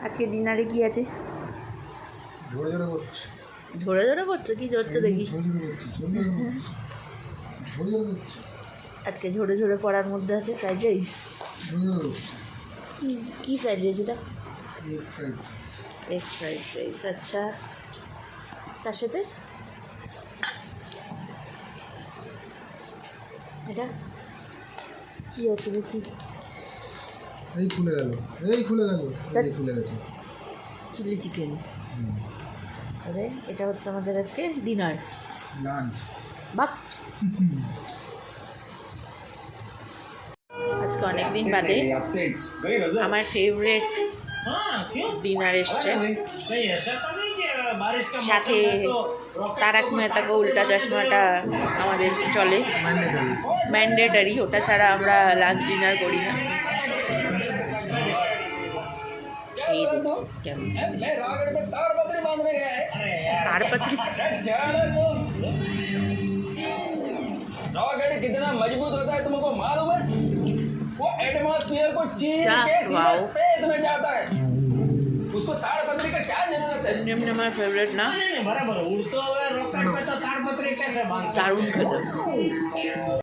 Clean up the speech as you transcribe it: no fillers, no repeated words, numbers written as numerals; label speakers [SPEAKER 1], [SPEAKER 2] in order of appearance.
[SPEAKER 1] আজকে ডিনারে কি আছে?
[SPEAKER 2] ঝরে ঝরে করছে।
[SPEAKER 1] ঝরে ঝরে করছে? কি ঝরছে দেখি। আজকে ঝরে ঝরে পড়ার মধ্যে আছে ফ্রাইড রাইস। কি কি ফ্রাইড রাইস এটা? Egg fried rice. আচ্ছা, তার সাথে এটা কি আছে দেখি।
[SPEAKER 2] এই খুলে গেল, এই খুলে গেল, এই খুলে গেছে।
[SPEAKER 1] Chilli chicken. আরে এটা হচ্ছে আমাদের আজকে ডিনার,
[SPEAKER 2] লাঞ্চ।
[SPEAKER 1] বাহ, আজকে অনেকদিন বাদে আমার ফেভারিট ডিনার এসছে, সাথে তারক মেহতা কা উল্টা চশমাটা আমাদের চলে, ম্যান্ডেটারি। ওটা ছাড়া আমরা লাঞ্চ ডিনার করি না। খেয়ে দেখি কেমন। ताड़पत्री
[SPEAKER 3] रॉकेट कितना मजबूत होता है तुमको मालूम है? वो एटमॉस्फेयर को चीर के सीधा स्पेस में जाता है। उसको ताड़पत्री का क्या जरूरत है?
[SPEAKER 1] हमारा फेवरेट ना,
[SPEAKER 4] बराबर उड़ते हुए रॉकेट पे तो ताड़पत्री कैसे बांधते?
[SPEAKER 1] दारुण खेते।